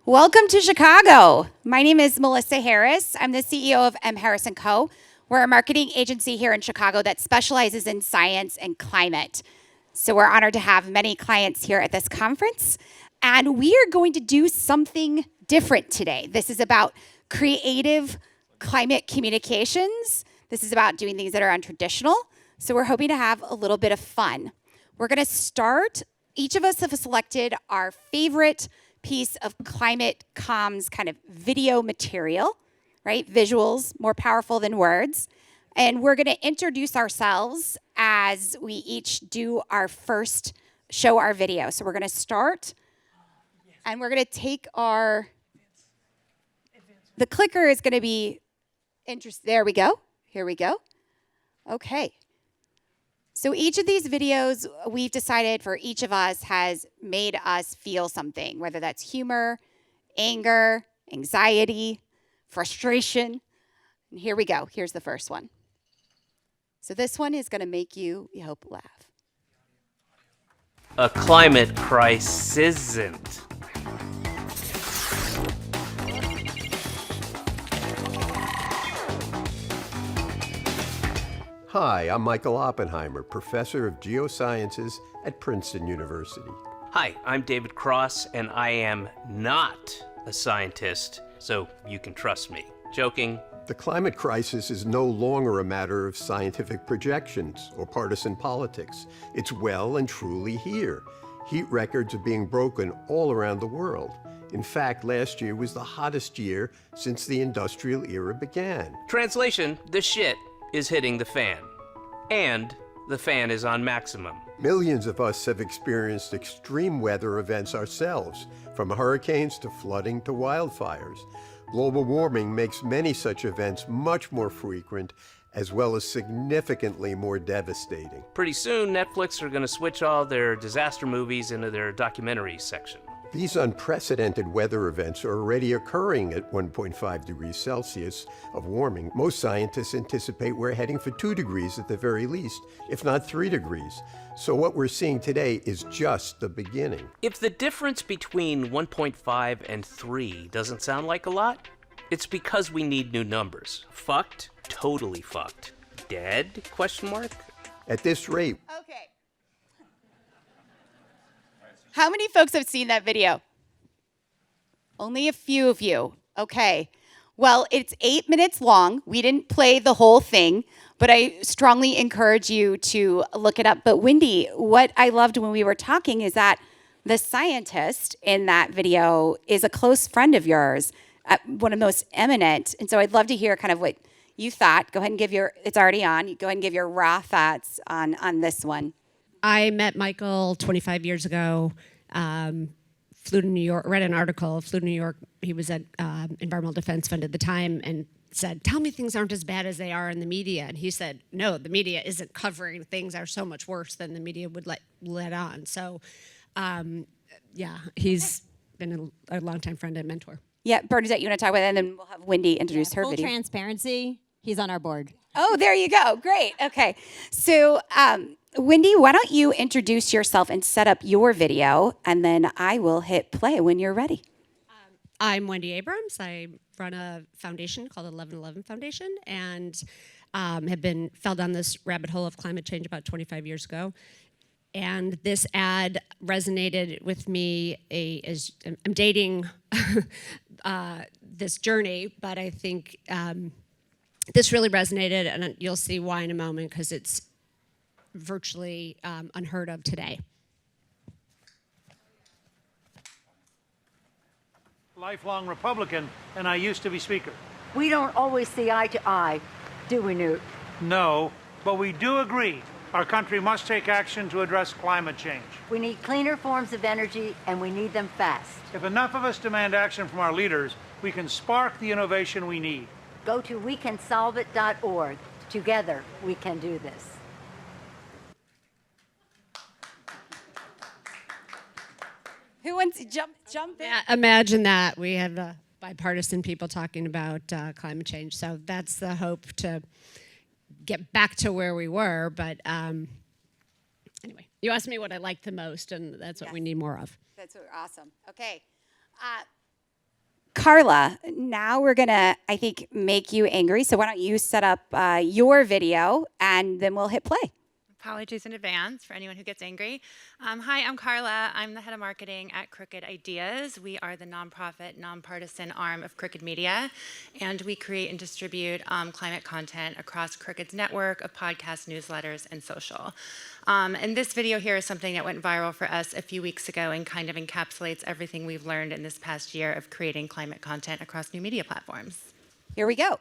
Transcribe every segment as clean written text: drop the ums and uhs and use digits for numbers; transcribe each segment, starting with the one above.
Welcome to Chicago. My name is Melissa Harris. I'm the CEO of M. Harris & Co. We're a marketing agency here in Chicago that specializes in science and climate. So we're honored to have many clients here at this conference. And we are going to do something different today. This is about creative climate communications. This is about doing things that are untraditional. So we're hoping to have a little bit of fun. We're going to start. Each of us have selected our favorite piece of climate comms kind of video material, right? Visuals, more powerful than words. And we're going to introduce ourselves as we each do our first show our video. So we're going to start, and we're going to take our, the clicker is going to be interesting. There we go. Here we go. Okay. So each of these videos, we've decided for each of us has made us feel something, whether that's humor, anger, anxiety, frustration. And here we go. Here's the first one. So this one is going to make you, we hope, laugh. A climate crisis isn't. Hi, I'm Michael Oppenheimer, professor of geosciences at Princeton University. Hi, I'm David Cross, and I am not a scientist, so you can trust me. Joking. The climate crisis is no longer a matter of scientific projections or partisan politics. It's well and truly here. Heat records are being broken all around the world. In fact, last year was the hottest year since the industrial era began. Translation, the shit is hitting the fan. And the fan is on maximum. Millions of us have experienced extreme weather events ourselves, from hurricanes to flooding to wildfires. Global warming makes many such events much more frequent, as well as significantly more devastating. Pretty soon, Netflix are going to switch all their disaster movies into their documentaries section. These unprecedented weather events are already occurring at 1.5 degrees Celsius of warming. Most scientists anticipate we're heading for 2 degrees at the very least, if not 3 degrees. So what we're seeing today is just the beginning. If the difference between 1.5 and 3 doesn't sound like a lot, it's because we need new numbers. Fucked? Totally fucked. Dead? Question mark? At this rate, Okay. How many folks have seen that video? Only a few of you. Okay. Well, it's 8 minutes long. We didn't play the whole thing, but I strongly encourage you to look it up. But Wendy, what I loved when we were talking is that the scientist in that video is a close friend of yours, one of the most eminent. And so I'd love to hear kind of what you thought. Go ahead and give your, it's already on. You go ahead and give your raw thoughts on this one. I met Michael 25 years ago, flew to New York, read an article, flew to New York. He was at Environmental Defense Fund at the time and said, tell me things aren't as bad as they are in the media. And he said, no, the media isn't covering. Things are so much worse than the media would let on. So, yeah, he's been a longtime friend and mentor. Yeah, Bernadette, you want to talk about that, and then we'll have Wendy introduce her full video. transparency, he's on our board. Oh, there you go. Great. Okay. So, Wendy, why don't you introduce yourself and set up your video, and then I will hit play when you're ready. I'm Wendy Abrams. I run a foundation called 1111 Foundation and fell down this rabbit hole of climate change about 25 years ago. And this ad resonated with me as I'm dating this journey, but I think this really resonated, and you'll see why in a moment, because it's virtually unheard of today. Lifelong Republican, and I used to be Speaker. We don't always see eye to eye, do we, Newt? No, but we do agree our country must take action to address climate change. We need cleaner forms of energy, and we need them fast. If enough of us demand action from our leaders, we can spark the innovation we need. Go to wecansolveit.org. Together, we can do this. Who wants to jump in? Yeah, imagine that. We have bipartisan people talking about climate change. So that's the hope, to get back to where we were. But anyway, you asked me what I liked the most, and that's what we need more of. That's awesome. Okay. Carla, now we're gonna, I think, make you angry. So why don't you set up your video and then we'll hit play. Apologies in advance for anyone who gets angry. Hi, I'm Carla. I'm the head of marketing at Crooked Ideas. We are the nonprofit, nonpartisan arm of Crooked Media, and we create and distribute climate content across Crooked's network of podcasts, newsletters, and social. And this video here is something that went viral for us a few weeks ago and kind of encapsulates everything we've learned in this past year of creating climate content across new media platforms. Here we go.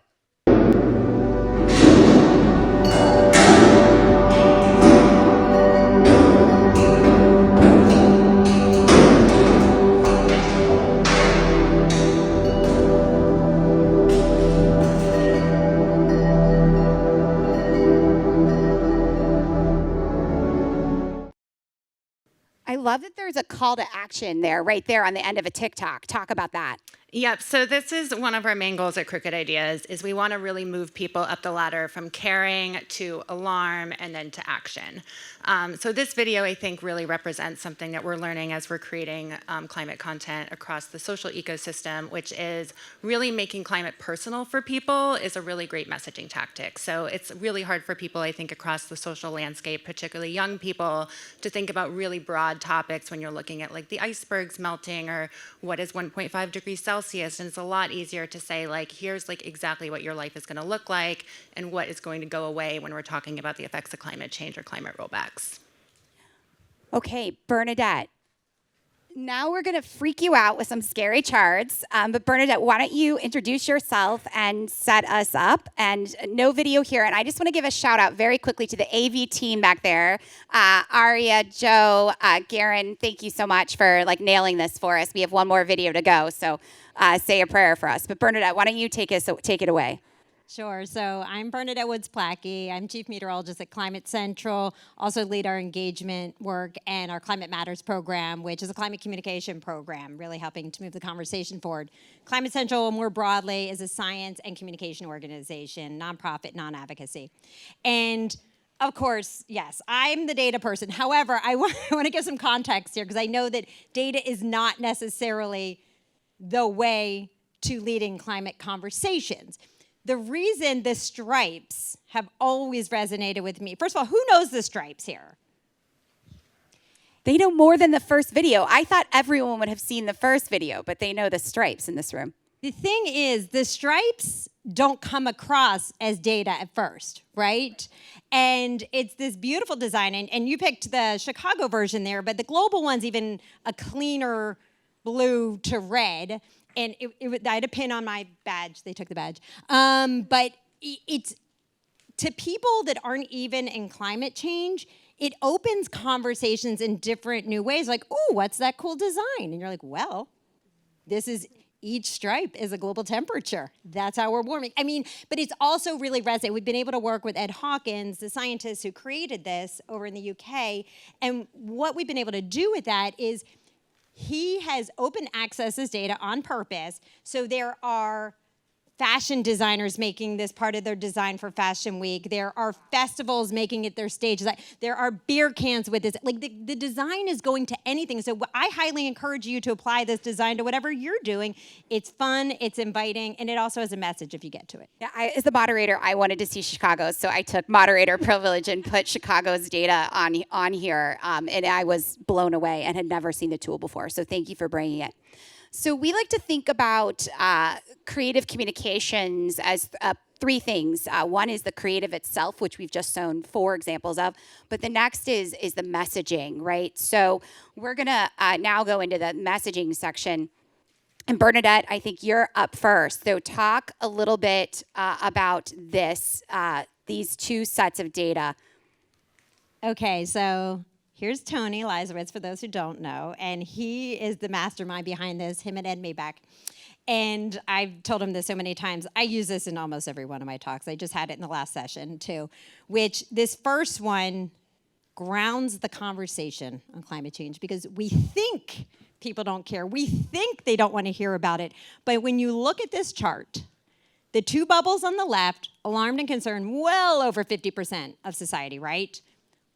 I love that there's a call to action there, right there on the end of a TikTok. Talk about that. Yep, so this is one of our main goals at Crooked Ideas, is we want to really move people up the ladder from caring to alarm and then to action. So this video, I think, really represents something that we're learning as we're creating climate content across the social ecosystem, which is really making climate personal for people is a really great messaging tactic. So it's really hard for people, I think, across the social landscape, particularly young people, to think about really broad topics when you're looking at like the icebergs melting or what is 1.5 degrees Celsius. And it's a lot easier to say, like, here's like exactly what your life is going to look like and what is going to go away when we're talking about the effects of climate change or climate rollbacks. Okay, Bernadette. Now we're going to freak you out with some scary charts. But Bernadette, why don't you introduce yourself and set us up? And no video here. And I just want to give a shout out very quickly to the AV team back there. Aria, Joe, Garen, thank you so much for like nailing this for us. We have one more video to go. So say a prayer for us. But Bernadette, why don't you take it away? Sure. So I'm Bernadette Woods-Plackey. I'm Chief Meteorologist at Climate Central, also lead our engagement work and our Climate Matters program, which is a climate communication program, really helping to move the conversation forward. Climate Central, more broadly, is a science and communication organization, nonprofit, non-advocacy. And of course, yes, I'm the data person. However, I want to give some context here because I know that data is not necessarily the way to leading climate conversations. The reason the stripes have always resonated with me, first of all, who knows the stripes here? They know more than the first video. I thought everyone would have seen the first video, but they know the stripes in this room. The thing is, the stripes don't come across as data at first, right? And it's this beautiful design, and you picked the Chicago version there, but the global one's even a cleaner blue to red. And I had a pin on my badge. They took the badge. But it's, to people that aren't even in climate change, it opens conversations in different new ways. Like, ooh, what's that cool design? And you're like, well, each stripe is a global temperature. That's how we're warming. I mean, but it's also really resonant. We've been able to work with Ed Hawkins, the scientist who created this over in the UK. And what we've been able to do with that is he has open access this data on purpose. So there are fashion designers making this part of their design for Fashion Week. There are festivals making it their stage design. There are beer cans with this. Like the design is going to anything. So I highly encourage you to apply this design to whatever you're doing. It's fun, it's inviting, and it also has a message if you get to it. Yeah, as the moderator, I wanted to see Chicago, so I took moderator privilege and put Chicago's data on here, and I was blown away and had never seen the tool before. So thank you for bringing it. So we like to think about creative communications as three things. One is the creative itself, which we've just shown 4 examples of. But the next is the messaging, right? So we're going to now go into the messaging section. And Bernadette, I think you're up first. So talk a little bit about these 2 sets of data. Okay, so here's Tony Leisowitz, for those who don't know, and he is the mastermind behind this, him and Ed Maybach. And I've told him this so many times. I use this in almost every one of my talks. I just had it in the last session, too, which this first one grounds the conversation on climate change because we think people don't care. We think they don't want to hear about it. But when you look at this chart, the 2 bubbles on the left, alarmed and concerned, well over 50% of society, right?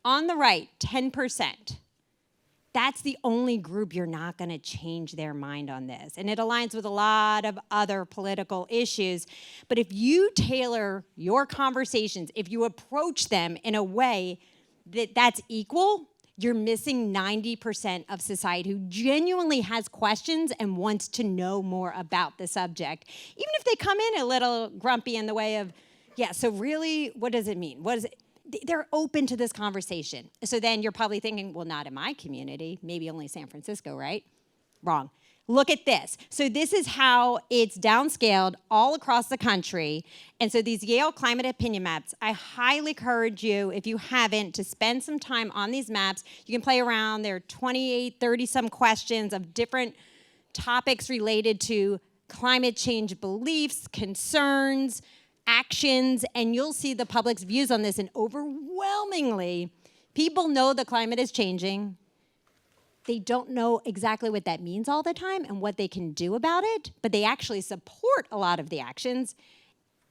On the right, 10%. that's the only group you're not going to change their mind on this. And it aligns with a lot of other political issues. But if you tailor your conversations, if you approach them in a way that's equal, you're missing 90% of society who genuinely has questions and wants to know more about the subject. Even if they come in a little grumpy in the way of, yeah, so really, what does it mean? What is it? They're open to this conversation. So then you're probably thinking, well, not in my community, maybe only San Francisco, right? Wrong. Look at this. So this is how it's downscaled all across the country. And so these Yale climate opinion maps, I highly encourage you, if you haven't, to spend some time on these maps. You can play around. There are 28, 30 some questions of different topics related to climate change beliefs, concerns, actions, and you'll see the public's views on this. And overwhelmingly, people know the climate is changing. They don't know exactly what that means all the time and what they can do about it, but they actually support a lot of the actions.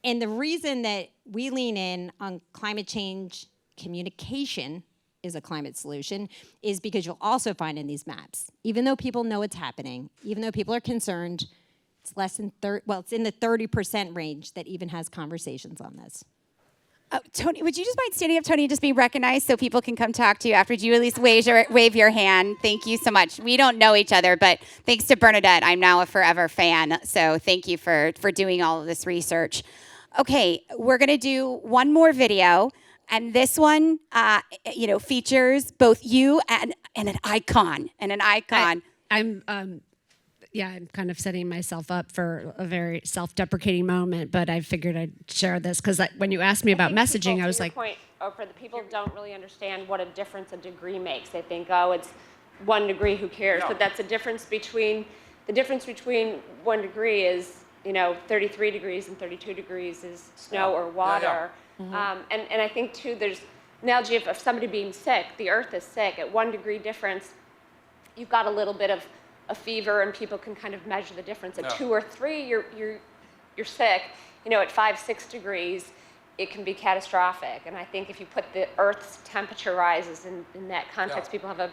And the reason that we lean in on climate change communication is a climate solution is because you'll also find in these maps, even though people know it's happening, even though people are concerned, it's less than it's in the 30% range that even has conversations on this. Tony, would you just mind standing up, Tony, and just be recognized so people can come talk to you after? Do you at least wave your hand? Thank you so much. We don't know each other, but thanks to Bernadette, I'm now a forever fan. So thank you for doing all of this research. Okay, we're going to do one more video. And this one, features both you and an icon. I'm kind of setting myself up for a very self-deprecating moment, but I figured I'd share this because when you asked me about messaging, I was like, point, Oprah, the people don't really understand what a difference a degree makes. They think, oh, it's 1 degree, who cares? No. But that's the difference between 1 degree is, 33 degrees and 32 degrees is snow or water. Yeah. And I think too, there's analogy of somebody being sick. The earth is sick. At 1 degree difference, you've got a little bit of a fever, and people can kind of measure the difference. At 2 or 3, you're sick. At 5, 6 degrees, it can be catastrophic. And I think if you put the Earth's temperature rises in that context, people have a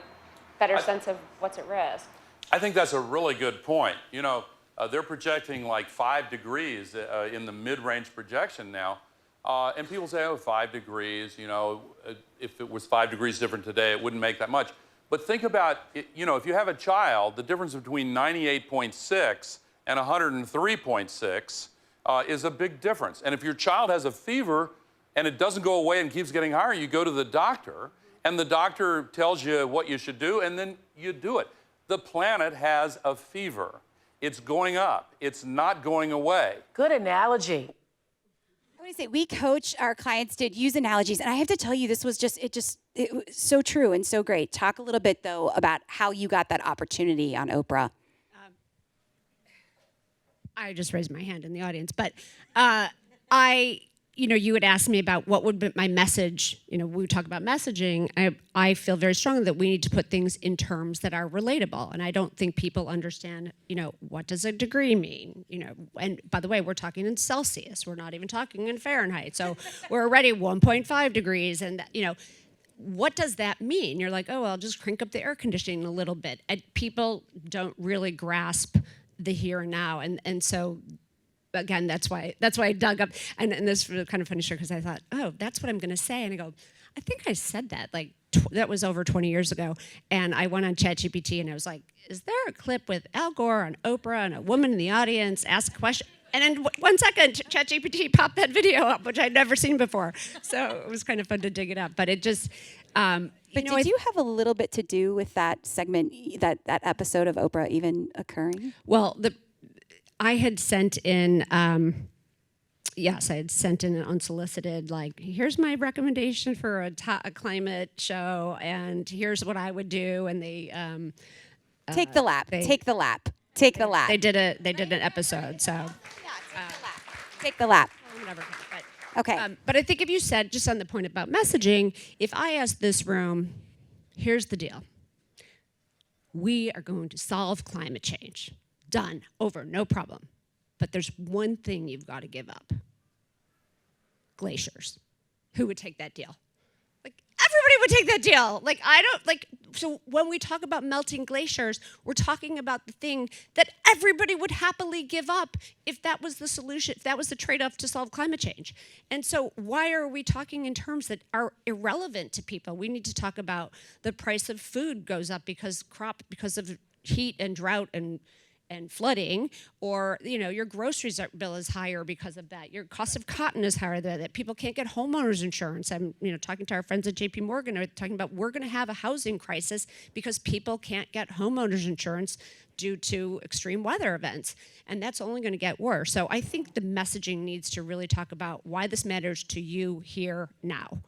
better sense of what's at risk. I think that's a really good point. They're projecting like 5 degrees in the mid-range projection now. And people say, 5 degrees, if it was 5 degrees different today, it wouldn't make that much. But think about, if you have a child, the difference between 98.6 and 103.6 is a big difference. And if your child has a fever and it doesn't go away and keeps getting higher, you go to the doctor, and the doctor tells you what you should do, and then you do it. The planet has a fever. It's going up. It's not going away. Good analogy. I want to say we coach our clients to use analogies, and I have to tell you, this was it was so true and so great. Talk a little bit though about how you got that opportunity on Oprah. I just raised my hand in the audience, but you had asked me about what would be my message. We talk about messaging. I feel very strongly that we need to put things in terms that are relatable. And I don't think people understand, what does a degree mean? And by the way, we're talking in Celsius. We're not even talking in Fahrenheit. So we're already 1.5 degrees. And, what does that mean? You're like, oh, I'll just crank up the air conditioning a little bit. And people don't really grasp the here and now. And so again, that's why I dug up, and this was kind of funny because I thought, oh, that's what I'm going to say, and I go, I think I said that that was over 20 years ago, and I went on ChatGPT and I was like, is there a clip with Al Gore on Oprah and a woman in the audience ask a question? And then 1 second, ChatGPT popped that video up, which I'd never seen before. So it was kind of fun to dig it up, but it just. But did you have a little bit to do with that segment, that episode of Oprah even occurring? Well, I had sent in, I had sent in an unsolicited, here's my recommendation for a climate show, and here's what I would do, and they take the lap. Take the lap. They did an episode, so take the lap. Whatever. Okay. But I think if you said, just on the point about messaging, if I asked this room, here's the deal: we are going to solve climate change. Done, over, no problem. But there's one thing you've got to give up. Glaciers. Who would take that deal? everybody would take that deal. Like, I don't, like, so when we talk about melting glaciers, we're talking about the thing that everybody would happily give up if that was the solution, if that was the trade-off to solve climate change. And so why are we talking in terms that are irrelevant to people? We need to talk about the price of food goes up because of heat and drought and flooding, or your groceries bill is higher because of that. Your cost of cotton is higher than that. People can't get homeowners insurance. I'm talking to our friends at JP Morgan, they're talking about we're going to have a housing crisis because people can't get homeowners insurance due to extreme weather events, and that's only going to get worse. So I think the messaging needs to really talk about why this matters to you here now.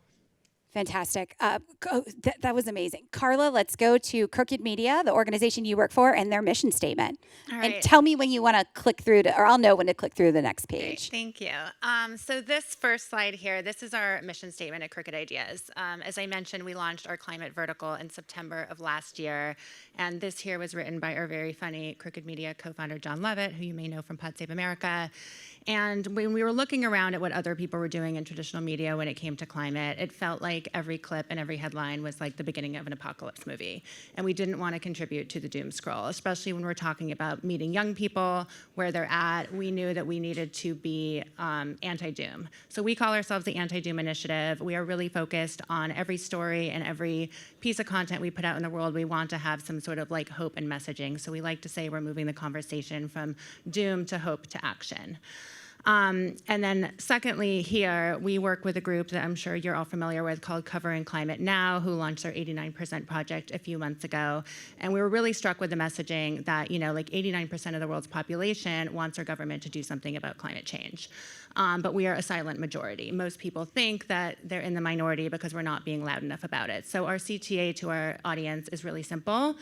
Fantastic. That was amazing. Carla, let's go to Crooked Media, the organization you work for, and their mission statement. All right. And tell me when you want to click through or I'll know when to click through the next page. Great, thank you. So this first slide here, this is our mission statement at Crooked Ideas. As I mentioned, we launched our climate vertical in September of last year. And this here was written by our very funny Crooked Media co-founder, John Levitt, who you may know from Pod Save America. And when we were looking around at what other people were doing in traditional media when it came to climate, it felt like every clip and every headline was like the beginning of an apocalypse movie. And we didn't want to contribute to the doom scroll, especially when we're talking about meeting young people where they're at. We knew that we needed to be anti-doom. So we call ourselves the Anti-Doom Initiative. We are really focused on every story and every piece of content we put out in the world. We want to have some sort of like hope and messaging. So we like to say we're moving the conversation from doom to hope to action. And then secondly here, we work with a group that I'm sure you're all familiar with called Covering Climate Now, who launched their 89% project a few months ago. And we were really struck with the messaging that, like 89% of the world's population wants our government to do something about climate change. But we are a silent majority. Most people think that they're in the minority because we're not being loud enough about it. So our CTA to our audience is really simple.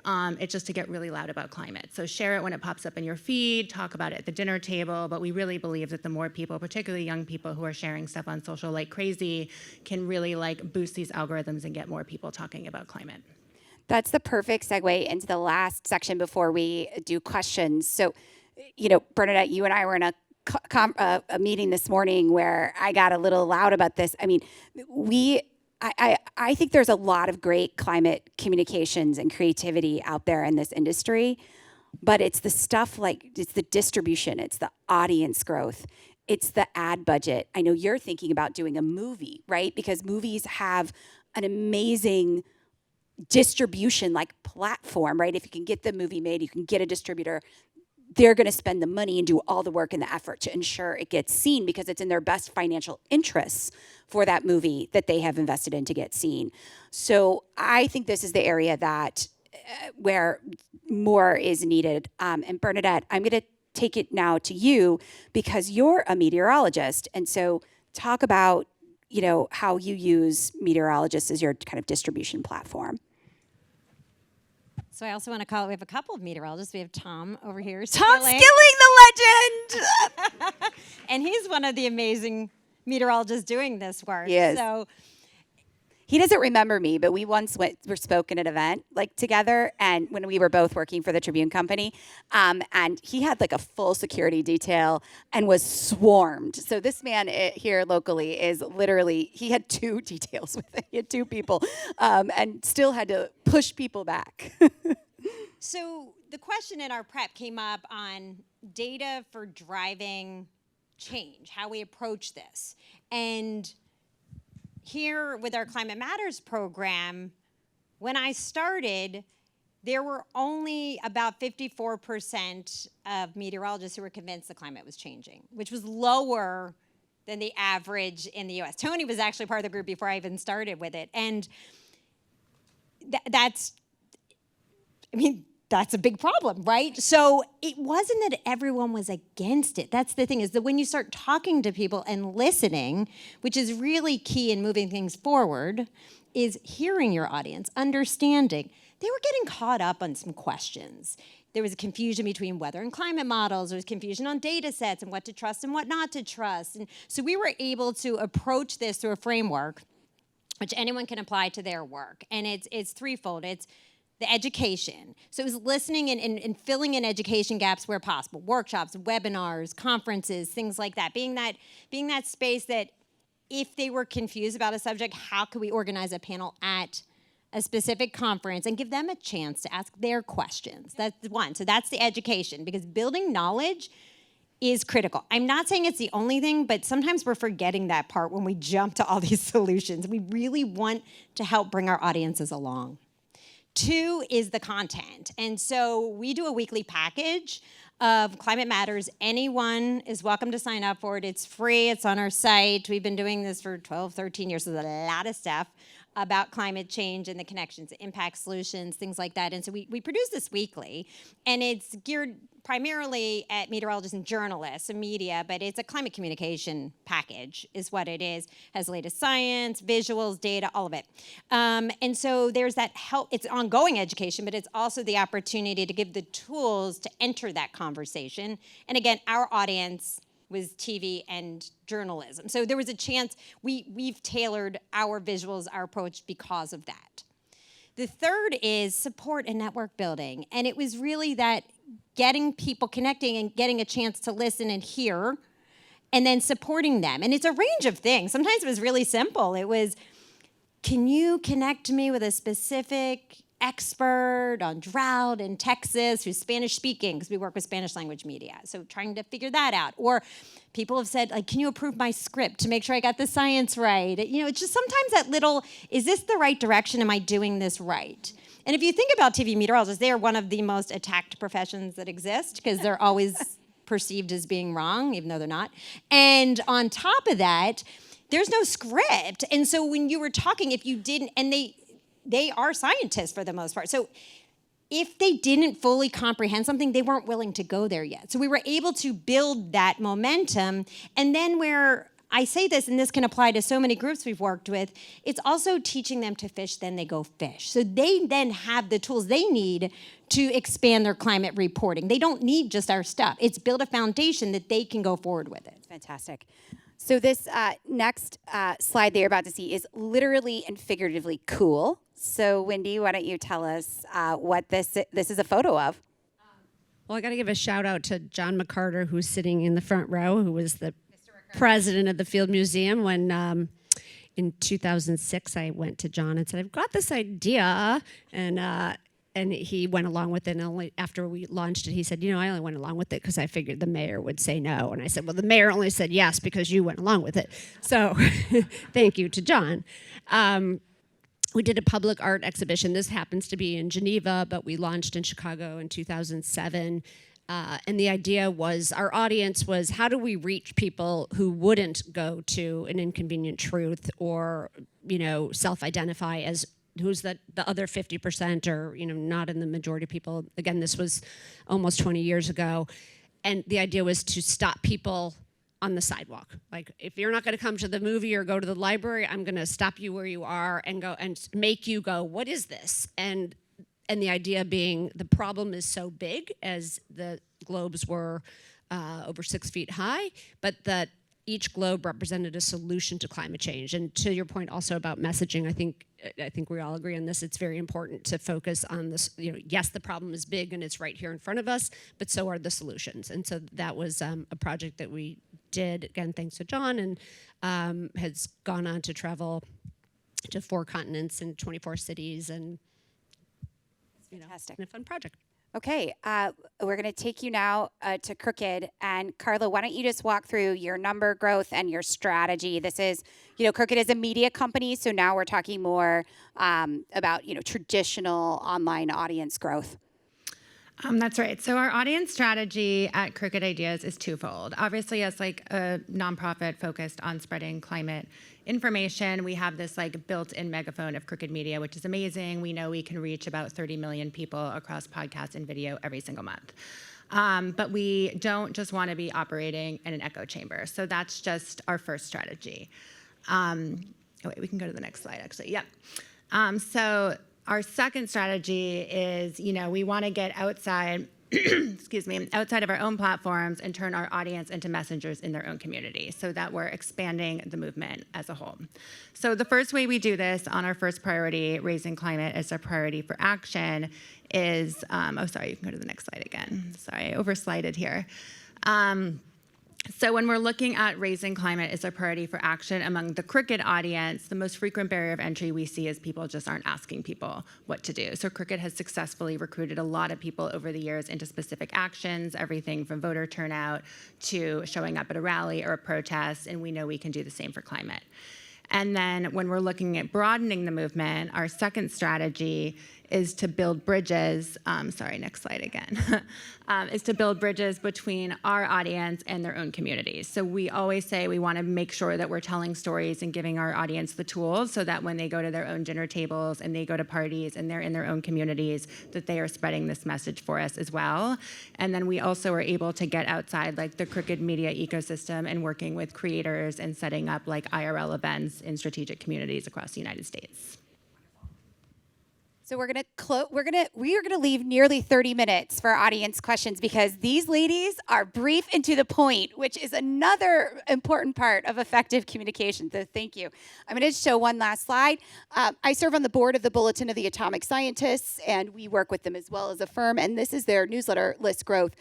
It's just to get really loud about climate. So share it when it pops up in your feed, talk about it at the dinner table, but we really believe that the more people, particularly young people who are sharing stuff on social like crazy, can really like boost these algorithms and get more people talking about climate. That's the perfect segue into the last section before we do questions. So, Bernadette, you and I were in a meeting this morning where I got a little loud about this. I mean, I think there's a lot of great climate communications and creativity out there in this industry, but it's the stuff it's the distribution, it's the audience growth, it's the ad budget. I know you're thinking about doing a movie, right? Because movies have an amazing distribution platform, right? If you can get the movie made, you can get a distributor. They're going to spend the money and do all the work and the effort to ensure it gets seen because it's in their best financial interests for that movie that they have invested in to get seen. So I think this is the area that where more is needed. And Bernadette, I'm going to take it now to you because you're a meteorologist. And so talk about, how you use meteorologists as your kind of distribution platform. So I also want to call it, we have a couple of meteorologists. We have Tom over here. Tom Skilling, the legend! And he's one of the amazing meteorologists doing this work. Yes. So he doesn't remember me, but we once spoke at an event together, and when we were both working for the Tribune Company, and he had a full security detail and was swarmed. So this man here locally is literally, he had 2 details with him. He had 2 people, and still had to push people back. So the question in our prep came up on data for driving change, how we approach this. And here with our Climate Matters program, when I started, there were only about 54% of meteorologists who were convinced the climate was changing, which was lower than the average in the US. Tony was actually part of the group before I even started with it. And that's a big problem, right? So it wasn't that everyone was against it. That's the thing, is that when you start talking to people and listening, which is really key in moving things forward, is hearing your audience, understanding. They were getting caught up on some questions. There was a confusion between weather and climate models. There was confusion on data sets and what to trust and what not to trust. And so we were able to approach this through a framework which anyone can apply to their work. And it's threefold. It's the education. So it was listening and filling in education gaps where possible. Workshops, webinars, conferences, things like that. Being that space that if they were confused about a subject, how could we organize a panel at a specific conference and give them a chance to ask their questions? That's one. So that's the education, because building knowledge is critical. I'm not saying it's the only thing, but sometimes we're forgetting that part when we jump to all these solutions. We really want to help bring our audiences along. Two is the content. And so we do a weekly package of Climate Matters. Anyone is welcome to sign up for it. It's free. It's on our site. We've been doing this for 12, 13 years. So there's a lot of stuff about climate change and the connections, impact solutions, things like that. And so we produce this weekly, and it's geared primarily at meteorologists and journalists and media, but it's a climate communication package is what it is. Has latest science, visuals, data, all of it. And so there's that help. It's ongoing education, but it's also the opportunity to give the tools to enter that conversation. And again, our audience was TV and journalism. So there was a chance, we've tailored our visuals, our approach because of that. The third is support and network building. And it was really that getting people connecting and getting a chance to listen and hear, and then supporting them. And it's a range of things. Sometimes it was really simple. It was, can you connect me with a specific expert on drought in Texas who's Spanish speaking, because we work with Spanish language media. So trying to figure that out. Or people have said, like, can you approve my script to make sure I got the science right? You know, it's just sometimes that little, is this the right direction? Am I doing this right? And if you think about TV meteorologists, they are one of the most attacked professions that exist, because they're always perceived as being wrong, even though they're not. And on top of that, there's no script. And so when you were talking, if you didn't, and they are scientists for the most part. So if they didn't fully comprehend something, they weren't willing to go there yet. So we were able to build that momentum. And then where I say this, and this can apply to so many groups we've worked with, it's also teaching them to fish, then they go fish. So they then have the tools they need to expand their climate reporting. They don't need just our stuff. It's build a foundation that they can go forward with it. Fantastic. So this next slide that you're about to see is literally and figuratively cool. So Wendy, why don't you tell us what this is a photo of? Well, I got to give a shout out to John McCarter, who's sitting in the front row, who was the president of the Field Museum when in 2006 I went to John and said, I've got this idea, and he went along with it. And only after we launched it, he said, I only went along with it because I figured the mayor would say no. And I said, well, the mayor only said yes because you went along with it. So thank you to John. We did a public art exhibition. This happens to be in Geneva, but we launched in Chicago in 2007. And the idea was, our audience was, how do we reach people who wouldn't go to an inconvenient truth or, self-identify as who's the other 50% or, not in the majority of people. Again, this was almost 20 years ago. And the idea was to stop people on the sidewalk. Like, if you're not going to come to the movie or go to the library, I'm going to stop you where you are and go and make you go, what is this? And the idea being, the problem is so big, as the globes were over 6 feet high, but that each globe represented a solution to climate change. And to your point also about messaging, I think we all agree on this. It's very important to focus on this. Yes, the problem is big and it's right here in front of us, but so are the solutions. And so that was a project that we did, again, thanks to John, and has gone on to travel to 4 continents and 24 cities, and Fantastic. a fun project. Okay, we're going to take you now to Crooked. And Carla, why don't you just walk through your number growth and your strategy? This is, Crooked is a media company, so now we're talking more about, traditional online audience growth. That's right. So our audience strategy at Crooked Ideas is twofold. Obviously, as like a nonprofit focused on spreading climate information, we have this like built-in megaphone of Crooked Media, which is amazing. We know we can reach about 30 million people across podcast and video every single month. But we don't just want to be operating in an echo chamber. So that's just our first strategy. We can go to the next slide, actually. Yep. So our second strategy is, we want to get outside, outside of our own platforms and turn our audience into messengers in their own community, so that we're expanding the movement as a whole. So the first way we do this on our first priority, raising climate as a priority for action, is, you can go to the next slide again. Sorry, I overslided here. So when we're looking at raising climate as a priority for action among the Cricut audience, the most frequent barrier of entry we see is people just aren't asking people what to do. So Cricut has successfully recruited a lot of people over the years into specific actions, everything from voter turnout to showing up at a rally or a protest, and we know we can do the same for climate. And then when we're looking at broadening the movement, our second strategy is to build bridges, sorry, next slide again, is to build bridges between our audience and their own communities. So we always say we want to make sure that we're telling stories and giving our audience the tools so that when they go to their own dinner tables and they go to parties and they're in their own communities, that they are spreading this message for us as well. And then we also are able to get outside like the Cricut media ecosystem and working with creators and setting up like IRL events in strategic communities across the United States. So we are gonna leave nearly 30 minutes for audience questions because these ladies are brief and to the point, which is another important part of effective communication. So thank you. I'm gonna show one last slide. I serve on the board of the Bulletin of the Atomic Scientists, and we work with them as well as a firm. And this is their newsletter list growth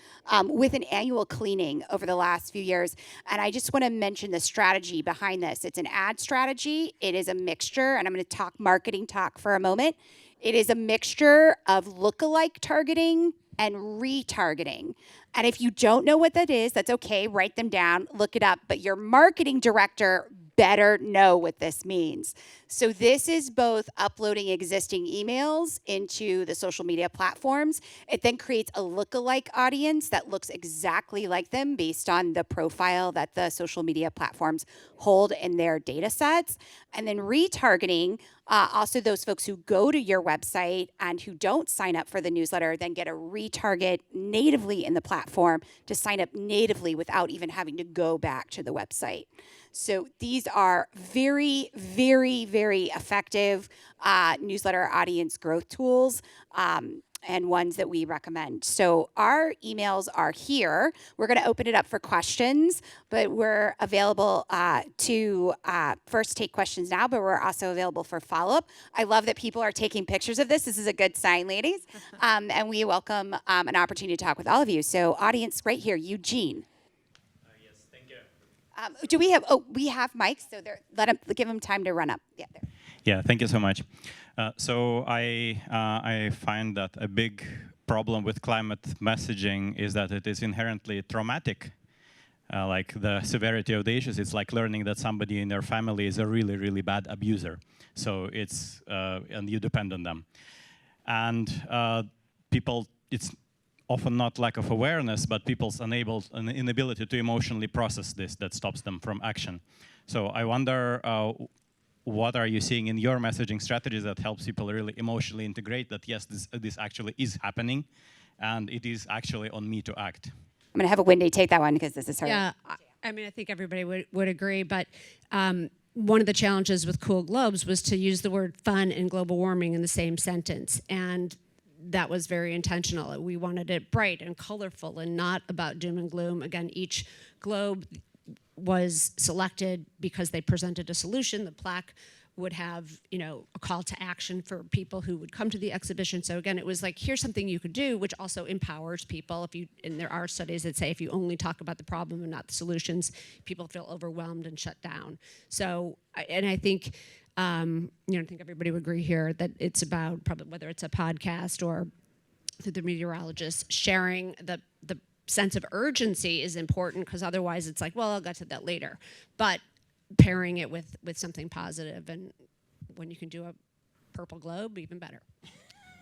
with an annual cleaning over the last few years. And I just want to mention the strategy behind this. It's an ad strategy. It is a mixture, and I'm going to talk marketing talk for a moment. It is a mixture of lookalike targeting and retargeting. And if you don't know what that is, that's okay. Write them down, look it up. But your marketing director better know what this means. So this is both uploading existing emails into the social media platforms. It then creates a lookalike audience that looks exactly like them based on the profile that the social media platforms hold in their data sets. And then retargeting, also those folks who go to your website and who don't sign up for the newsletter then get a retarget natively in the platform to sign up natively without even having to go back to the website. So these are very, very, very effective newsletter audience growth tools and ones that we recommend. So our emails are here. We're going to open it up for questions, but we're available to first take questions now, but we're also available for follow-up. I love that people are taking pictures of this. This is a good sign, ladies. And we welcome an opportunity to talk with all of you. So audience right here, Eugene. Do we have? Oh, we have mics. So give them time to run up. Yeah. There. Yeah. Thank you so much. So I find that a big problem with climate messaging is that it is inherently traumatic. Like the severity of the issues, it's like learning that somebody in your family is a really, really bad abuser. So it's and you depend on them, and people. It's often not lack of awareness, but people's inability to emotionally process this that stops them from action. So I wonder, what are you seeing in your messaging strategies that helps people really emotionally integrate that, yes, this actually is happening, and it is actually on me to act? I'm going to have a Wendy take that one because this is her. Yeah, I mean, I think everybody would agree, but one of the challenges with Cool Globes was to use the word fun and global warming in the same sentence, and that was very intentional. We wanted it bright and colorful and not about doom and gloom. Again, each globe was selected because they presented a solution. The plaque would have, a call to action for people who would come to the exhibition. So again, it was like, here's something you could do, which also empowers people. And there are studies that say if you only talk about the problem and not the solutions, people feel overwhelmed and shut down. So, and I think, I think everybody would agree here that it's about probably whether it's a podcast or through the meteorologist, sharing the sense of urgency is important, because otherwise it's like, well, I'll get to that later. But pairing it with something positive, and when you can do a purple globe, even better.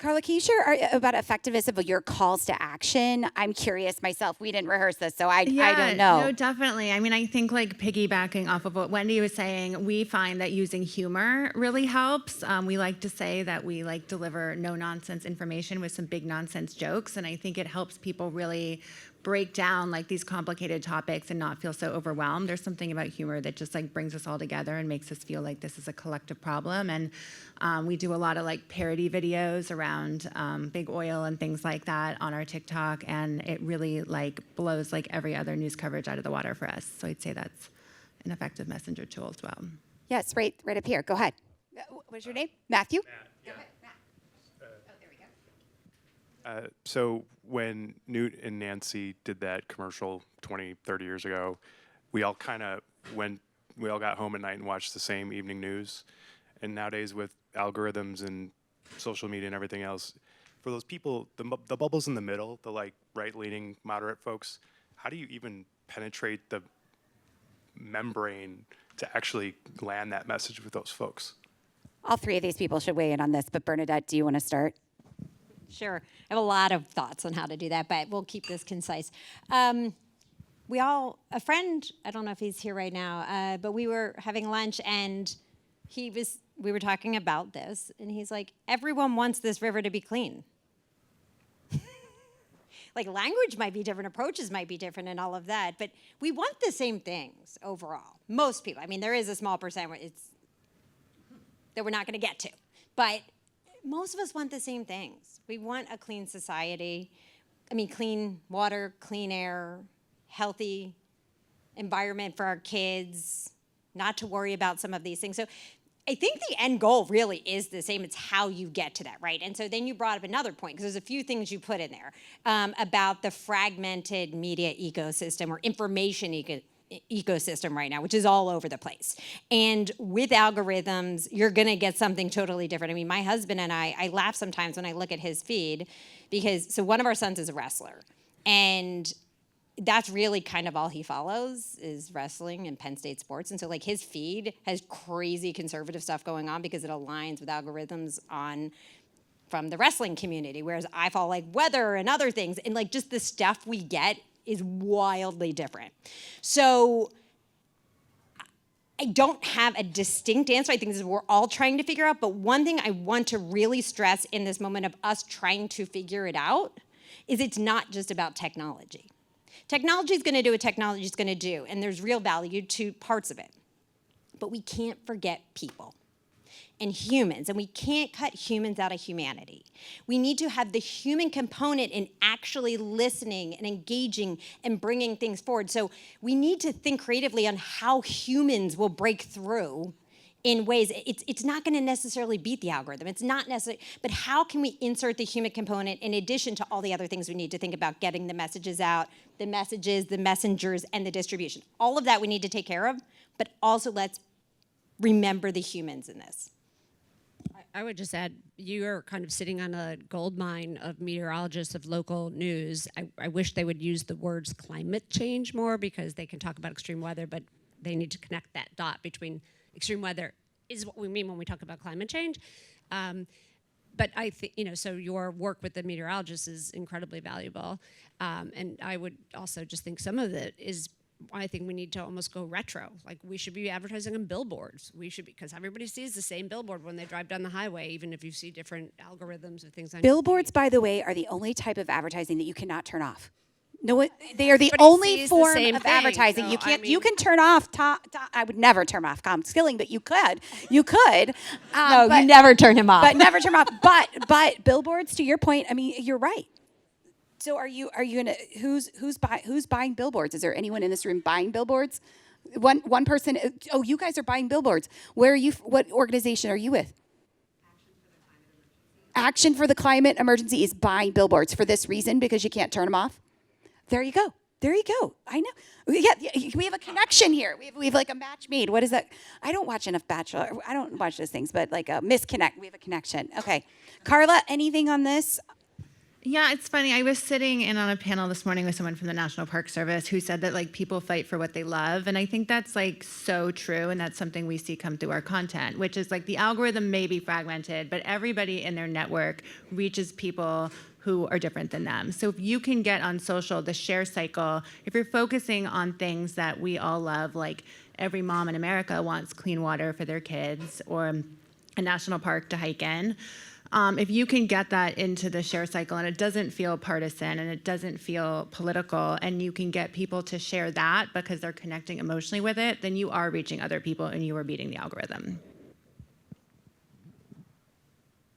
Carla, can you share about effectiveness of your calls to action? I'm curious myself. We didn't rehearse this, so I don't know. No, definitely. I mean, I think like piggybacking off of what Wendy was saying, we find that using humor really helps. We like to say that we like deliver no nonsense information with some big nonsense jokes, and I think it helps people really break down like these complicated topics and not feel so overwhelmed. There's something about humor that just like brings us all together and makes us feel like this is a collective problem. And we do a lot of like parody videos around big oil and things like that on our TikTok, and it really like blows like every other news coverage out of the water for us. So I'd say that's an effective messenger tool as well. Yes, right up here. Go ahead. What's your name? Matthew? Yeah. Go ahead, Matt. Oh, there we go. So when Newt and Nancy did that commercial 20, 30 years ago, we all kind of we all got home at night and watched the same evening news. And nowadays with algorithms and social media and everything else, for those people, the bubbles in the middle, the like right-leaning moderate folks, how do you even penetrate the membrane to actually land that message with those folks? All three of these people should weigh in on this, but Bernadette, do you want to start? Sure. I have a lot of thoughts on how to do that, but we'll keep this concise. A friend, I don't know if he's here right now, but we were having lunch and we were talking about this, and he's like, everyone wants this river to be clean. Like language might be different, approaches might be different and all of that, but we want the same things overall. Most people. I mean, there is a small percent where that we're not going to get to, but most of us want the same things. We want a clean society. I mean, clean water, clean air, healthy environment for our kids, not to worry about some of these things. So I think the end goal really is the same. It's how you get to that, right? And so then you brought up another point, because there's a few things you put in there about the fragmented media ecosystem or information ecosystem right now, which is all over the place. And with algorithms, you're going to get something totally different. I mean, my husband and I laugh sometimes when I look at his feed, because so one of our sons is a wrestler. And that's really kind of all he follows is wrestling and Penn State sports. And so like his feed has crazy conservative stuff going on because it aligns with algorithms from the wrestling community, whereas I follow like weather and other things. And like just the stuff we get is wildly different. So I don't have a distinct answer. I think this is what we're all trying to figure out. But one thing I want to really stress in this moment of us trying to figure it out is it's not just about technology. Technology is going to do what technology is going to do, and there's real value to parts of it. But we can't forget people and humans, and we can't cut humans out of humanity. We need to have the human component in actually listening and engaging and bringing things forward. So we need to think creatively on how humans will break through in ways. It's not going to necessarily beat the algorithm. It's not necessarily, but how can we insert the human component in addition to all the other things we need to think about, getting the messages out, the messages, the messengers, and the distribution. All of that we need to take care of, but also let's remember the humans in this. I would just add, you're kind of sitting on a gold mine of meteorologists of local news. I wish they would use the words climate change more, because they can talk about extreme weather, but they need to connect that dot between extreme weather is what we mean when we talk about climate change. But I think, so your work with the meteorologists is incredibly valuable. And I would also just think some of it is, I think we need to almost go retro. Like we should be advertising on billboards. We should be, because everybody sees the same billboard when they drive down the highway, even if you see different algorithms or things on Billboards, by the way, are the only type of advertising that you cannot turn off. No, they are the Everybody only sees form the same of thing, advertising. so, You can't. I mean, You can turn off. I would never turn off Tom Skilling, but you could. You could. No, you never turn him off. But never turn him off. But billboards. To your point, I mean, you're right. So are you gonna? Who's buying billboards? Is there anyone in this room buying billboards? One person. Oh, you guys are buying billboards. Where are you? What organization are you with? Action for the Climate Emergency is buying billboards for this reason, because you can't turn them off. There you go. There you go. I know. Yeah, we have a connection here. We have like a match made. What is that? I don't watch enough Bachelor. I don't watch those things, but like a misconnect. We have a connection. Okay. Carla, anything on this? Yeah, it's funny. I was sitting in on a panel this morning with someone from the National Park Service who said that like people fight for what they love. And I think that's like so true. And that's something we see come through our content, which is like the algorithm may be fragmented, but everybody in their network reaches people who are different than them. So if you can get on social, the share cycle, if you're focusing on things that we all love, like every mom in America wants clean water for their kids or a national park to hike in, if you can get that into the share cycle and it doesn't feel partisan and it doesn't feel political, and you can get people to share that because they're connecting emotionally with it, then you are reaching other people and you are beating the algorithm.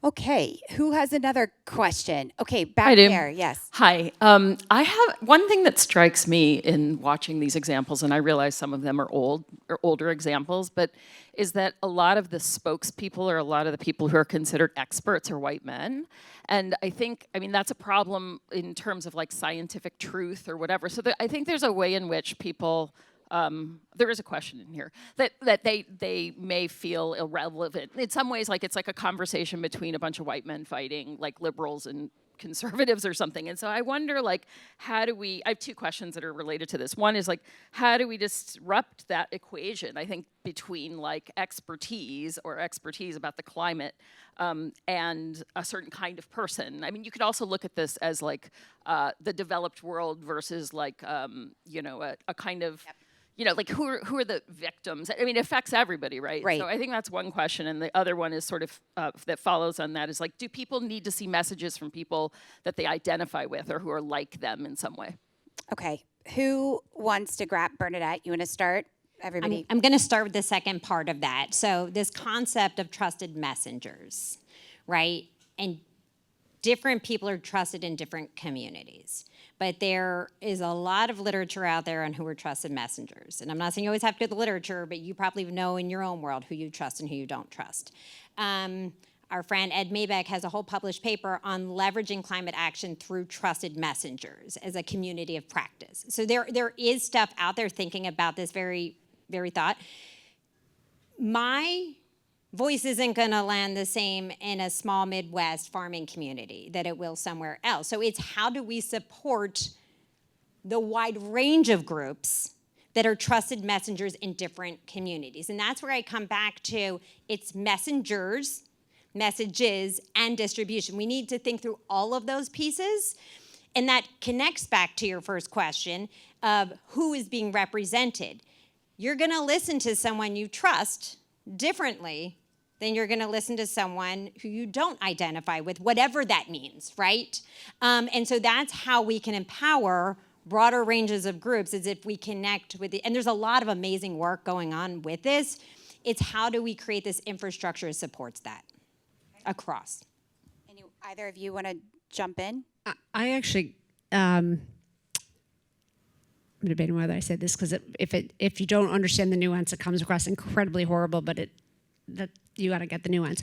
Okay, who has another question? Okay, back I do. there, yes. Hi. I have one thing that strikes me in watching these examples, and I realize some of them are older examples, but is that a lot of the spokespeople or a lot of the people who are considered experts are white men. And I think, I mean, that's a problem in terms of like scientific truth or whatever. So I think there's a way in which people there is a question in here that they may feel irrelevant in some ways. Like it's like a conversation between a bunch of white men fighting, like liberals and conservatives or something. And so I wonder, like, how do we? I have two questions that are related to this. One is like, how do we disrupt that equation? I think between like expertise about the climate and a certain kind of person. I mean, you could also look at this as like the developed world versus like you know a kind of. Yep. You know, like who are the victims? I mean, it affects everybody, right? Right. So I think that's one question, and the other one is sort of that follows on that is like, do people need to see messages from people that they identify with or who are like them in some way? Okay, who wants to grab Bernadette? You want to start? Everybody. I'm going to start with the second part of that. So this concept of trusted messengers, right? And different people are trusted in different communities. But there is a lot of literature out there on who are trusted messengers. And I'm not saying you always have to do the literature, but you probably know in your own world who you trust and who you don't trust. Our friend Ed Maybeck has a whole published paper on leveraging climate action through trusted messengers as a community of practice. So there is stuff out there thinking about this very, very thought. My voice isn't going to land the same in a small Midwest farming community that it will somewhere else. So it's how do we support the wide range of groups that are trusted messengers in different communities. And that's where I come back to it's messengers, messages, and distribution. We need to think through all of those pieces. And that connects back to your first question of who is being represented. You're going to listen to someone you trust differently then you're going to listen to someone who you don't identify with, whatever that means, right? And so that's how we can empower broader ranges of groups, is if we connect with and there's a lot of amazing work going on with this. It's how do we create this infrastructure that supports that across. And either of you want to jump in? I actually, I'm debating whether I said this because if you don't understand the nuance, it comes across incredibly horrible, but that you got to get the nuance.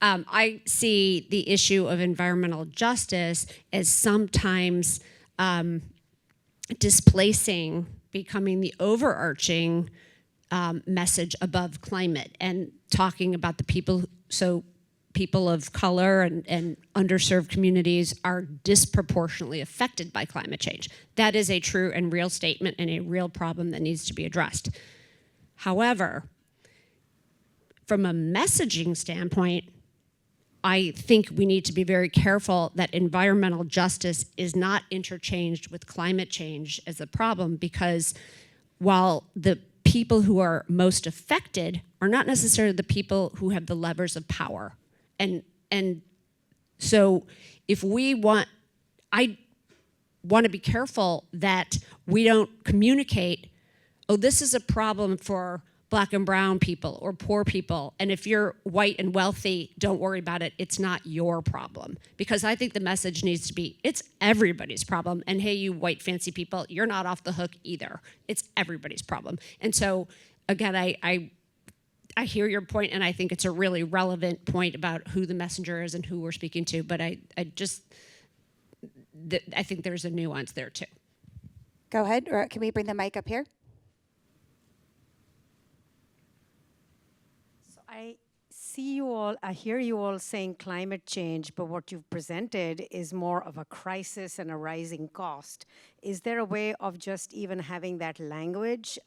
I see the issue of environmental justice as sometimes displacing, becoming the overarching message above climate and talking about the people. So people of color and underserved communities are disproportionately affected by climate change. That is a true and real statement and a real problem that needs to be addressed. However, from a messaging standpoint, I think we need to be very careful that environmental justice is not interchanged with climate change as a problem, because while the people who are most affected are not necessarily the people who have the levers of power. And so if we want, I want to be careful that we don't communicate, oh, this is a problem for Black and brown people or poor people, and if you're white and wealthy, don't worry about it, it's not your problem. Because I think the message needs to be, it's everybody's problem, and hey, you white fancy people, you're not off the hook either. It's everybody's problem. And so, again, I hear your point, and I think it's a really relevant point about who the messenger is and who we're speaking to, but I think there's a nuance there too. Go ahead, or can we bring the mic up here? I hear you all saying climate change, but what you've presented is more of a crisis and a rising cost. Is there a way of just even having that language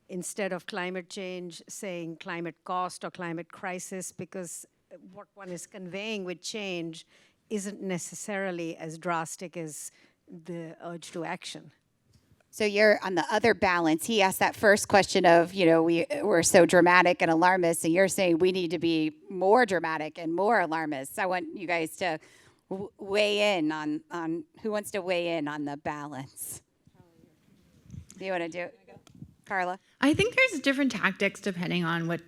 instead of climate change, saying climate cost or climate crisis? Because what one is conveying with change isn't necessarily as drastic as the urge to action. So you're on the other balance. He asked that first question of, we're so dramatic and alarmist, and you're saying we need to be more dramatic and more alarmist. I want you guys to weigh in on who wants to weigh in on the balance. Do you want to do it? Carla? I think there's different tactics depending on what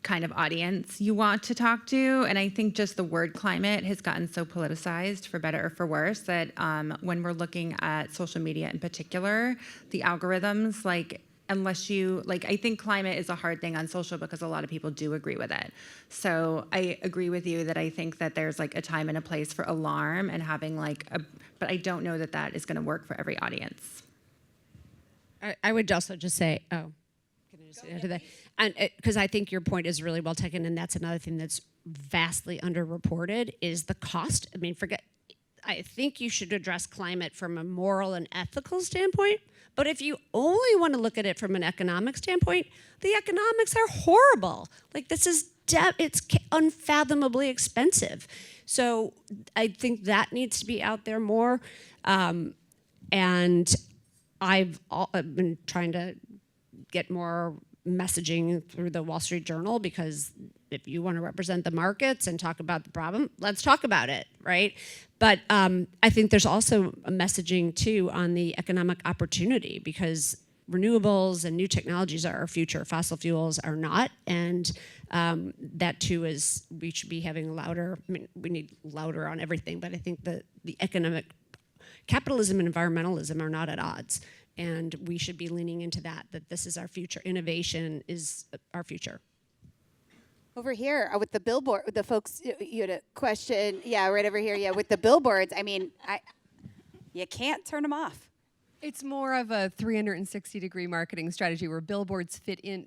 kind of audience you want to talk to. And I think just the word climate has gotten so politicized, for better or for worse, that when we're looking at social media in particular, the algorithms, like, unless you, like, I think climate is a hard thing on social because a lot of people do agree with it. So I agree with you that I think that there's like a time and a place for alarm and having like but I don't know that that is going to work for every audience. I would also just say, can I just add to that? And because I think your point is really well taken, and that's another thing that's vastly underreported is the cost. I mean, I think you should address climate from a moral and ethical standpoint, but if you only want to look at it from an economic standpoint, the economics are horrible. Like, this is it's unfathomably expensive. So I think that needs to be out there more. And I've been trying to get more messaging through the Wall Street Journal, because if you want to represent the markets and talk about the problem, let's talk about it, right? But I think there's also a messaging too on the economic opportunity, because renewables and new technologies are our future. Fossil fuels are not, and that too is, we should be having louder, I mean, we need louder on everything, but I think the economic, capitalism and environmentalism are not at odds, and we should be leaning into that this is our future. Innovation is our future. Over here with the billboard, the folks, you had a question. Yeah, right over here. Yeah, with the billboards. I mean, you can't turn them off. It's more of a 360-degree marketing strategy where billboards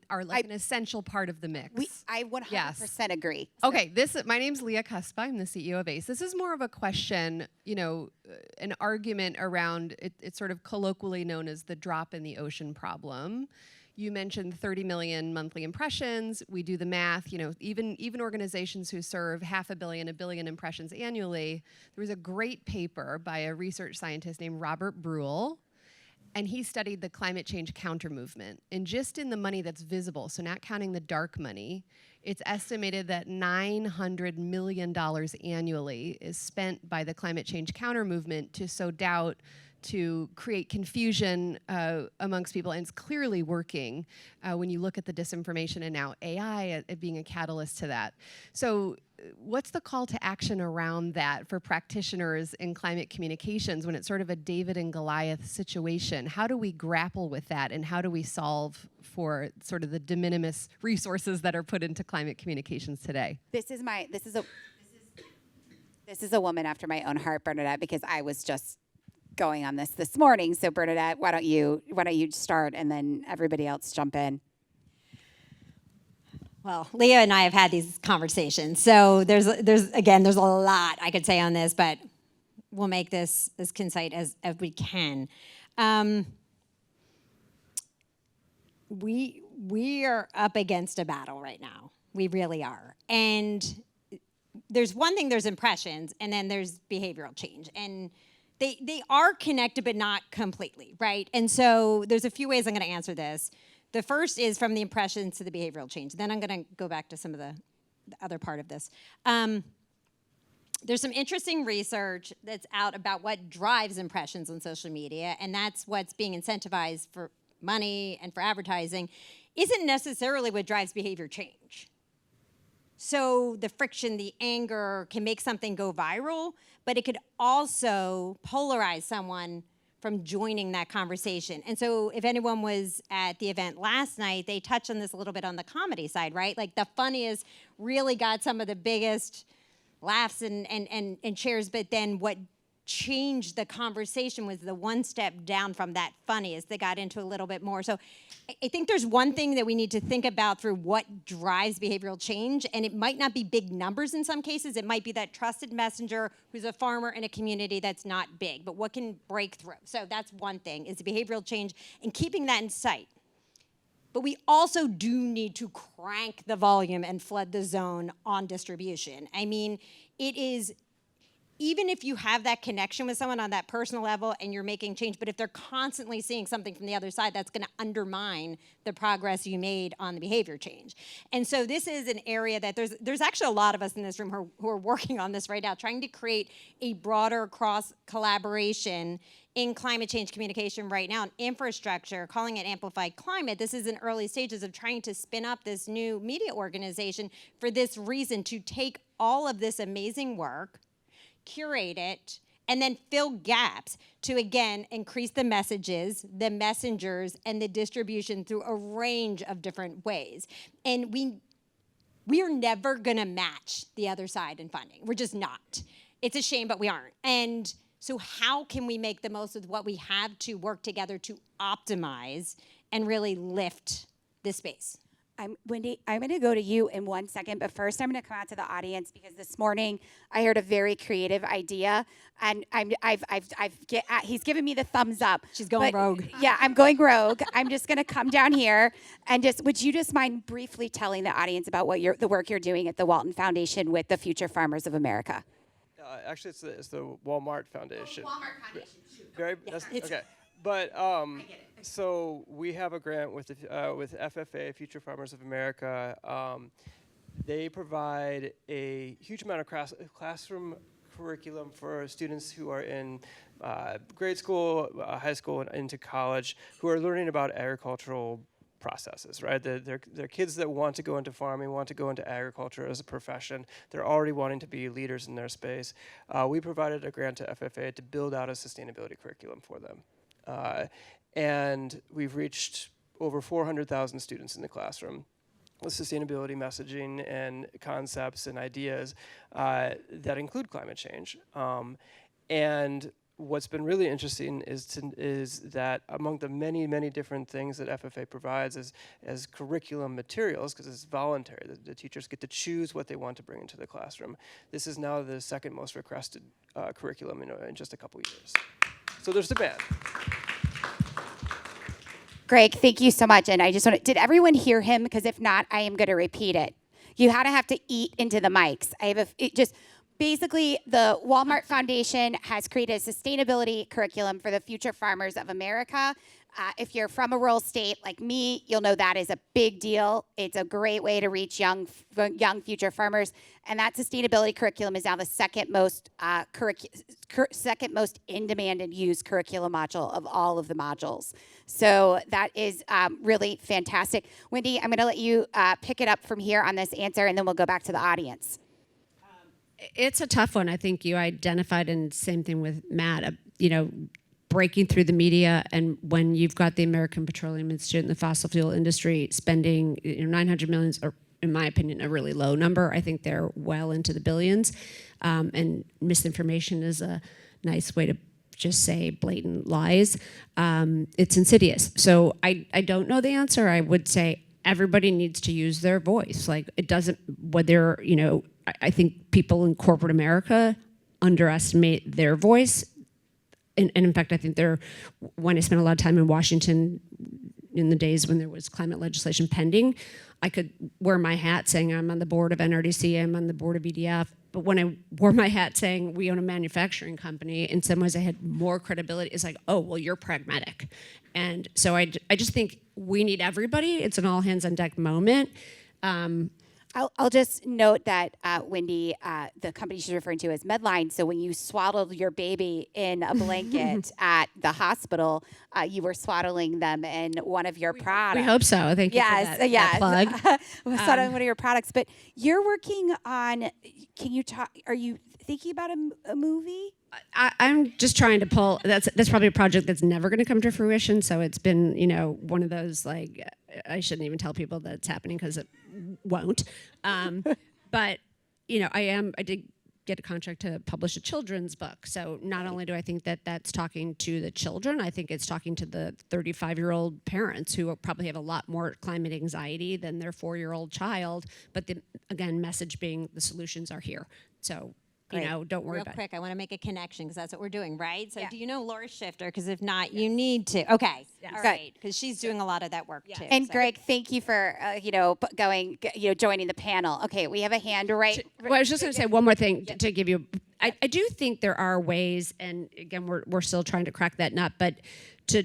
are like an essential part of the mix. I 100% agree. Okay, my name's Leah Cuspa. I'm the CEO of ACE. This is more of a question, an argument around, it's sort of colloquially known as the drop in the ocean problem. You mentioned 30 million monthly impressions. We do the math, even organizations who serve 500 million, 1 billion impressions annually. There was a great paper by a research scientist named Robert Bruhl, and he studied the climate change counter movement. And just in the money that's visible, so not counting the dark money, it's estimated that $900 million annually is spent by the climate change counter movement to sow doubt, to create confusion amongst people, and it's clearly working when you look at the disinformation and now AI at being a catalyst to that. So what's the call to action around that for practitioners in climate communications when it's sort of a David and Goliath situation? How do we grapple with that, and how do we solve for sort of the de minimis resources that are put into climate communications today? This is a woman after my own heart, Bernadette, because I was just going on this morning. So Bernadette, why don't you start, and then everybody else jump in. Well, Leah and I have had these conversations. So there's a lot I could say on this, but we'll make this as concise as we can. We are up against a battle right now. We really are. And there's one thing, there's impressions, and then there's behavioral change. And they are connected, but not completely, right? And so there's a few ways I'm going to answer this. The first is from the impressions to the behavioral change. Then I'm going to go back to some of the other part of this. There's some interesting research that's out about what drives impressions on social media, and that's what's being incentivized for money and for advertising, isn't necessarily what drives behavior change. So the friction, the anger can make something go viral, but it could also polarize someone from joining that conversation. And so if anyone was at the event last night, they touched on this a little bit on the comedy side, right? Like the funniest really got some of the biggest laughs and cheers, but then what changed the conversation was the one step down from that funniest. They got into a little bit more. So I think there's one thing that we need to think about through what drives behavioral change, and it might not be big numbers in some cases. It might be that trusted messenger who's a farmer in a community that's not big, but what can break through? So that's one thing, is the behavioral change and keeping that in sight. But we also do need to crank the volume and flood the zone on distribution. I mean, it is, even if you have that connection with someone on that personal level and you're making change, but if they're constantly seeing something from the other side, that's going to undermine the progress you made on the behavior change. And so this is an area that there's actually a lot of us in this room who are working on this right now, trying to create a broader cross collaboration in climate change communication right now, and infrastructure, calling it Amplified Climate. This is in early stages of trying to spin up this new media organization for this reason, to take all of this amazing work, curate it, and then fill gaps to, again, increase the messages, the messengers, and the distribution through a range of different ways. And we are never gonna match the other side in funding. We're just not. It's a shame, but we aren't. And so how can we make the most of what we have to work together to optimize and really lift this space? Wendy, I'm going to go to you in 1 second, but first I'm going to come out to the audience because this morning I heard a very creative idea, and he's given me the thumbs up. She's going rogue. Yeah, I'm going rogue. I'm just going to come down here and would you just mind briefly telling the audience about what the work you're doing at the Walton Foundation with the Future Farmers of America? Actually, it's the Walmart Foundation. Walmart Foundation. Okay. But so we have a grant with FFA, Future Farmers of America. They provide a huge amount of classroom curriculum for students who are in grade school, high school, and into college, who are learning about agricultural processes, right? They're kids that want to go into farming, want to go into agriculture as a profession. They're already wanting to be leaders in their space. We provided a grant to FFA to build out a sustainability curriculum for them. And we've reached over 400,000 students in the classroom with sustainability messaging and concepts and ideas that include climate change. And what's been really interesting is that among the many, many different things that FFA provides as curriculum materials, because it's voluntary, the teachers get to choose what they want to bring into the classroom. This is now the second most requested curriculum in just a couple years. So there's demand. Greg, thank you so much. And I just did everyone hear him? Because if not, I am going to repeat it. You have to eat into the mics. Basically, the Walmart Foundation has created a sustainability curriculum for the future farmers of America. If you're from a rural state like me, you'll know that is a big deal. It's a great way to reach young future farmers. And that sustainability curriculum is now the second most in demand and used curriculum module of all of the modules. So that is really fantastic. Wendy, I'm going to let you pick it up from here on this answer, and then we'll go back to the audience. It's a tough one. I think you identified, and same thing with Matt, breaking through the media, and when you've got the American Petroleum Institute and the fossil fuel industry spending $900 million, or in my opinion, a really low number. I think they're well into the billions, and misinformation is a nice way to just say blatant lies. It's insidious. So I don't know the answer. I would say everybody needs to use their voice. Like, it doesn't, whether, I think people in corporate America underestimate their voice. And in fact, I think when I spent a lot of time in Washington in the days when there was climate legislation pending, I could wear my hat saying I'm on the board of NRDC, I'm on the board of EDF. But when I wore my hat saying we own a manufacturing company, in some ways I had more credibility. It's like, oh, well, you're pragmatic. And so I just think we need everybody. It's an all hands on deck moment. I'll just note that, Wendy, the company she's referring to is Medline. So when you swaddled your baby in a blanket at the hospital, you were swaddling them in one of your products. We hope so. Thank you for that plug. Swaddling one of your products. But you're working on, are you thinking about a movie? I'm just trying to pull. That's probably a project that's never going to come to fruition. So it's been, one of those, like, I shouldn't even tell people that it's happening because it won't. But I did get a contract to publish a children's book. So not only do I think that that's talking to the children, I think it's talking to the 35-year-old parents who probably have a lot more climate anxiety than their 4-year-old child. But the message being the solutions are here. So. Great. Don't worry Real about quick, it. I want to make a connection because that's what we're doing, right? So Yeah. do you know Laura Shifter? Because if not, you need to. Okay. Yes. All right. Because she's doing a lot of that work too. And so. Greg, thank you for joining the panel. Okay, we have a hand right. Well, I was just going to say one more thing to give you. I do think there are ways, and again, we're still trying to crack that nut, but to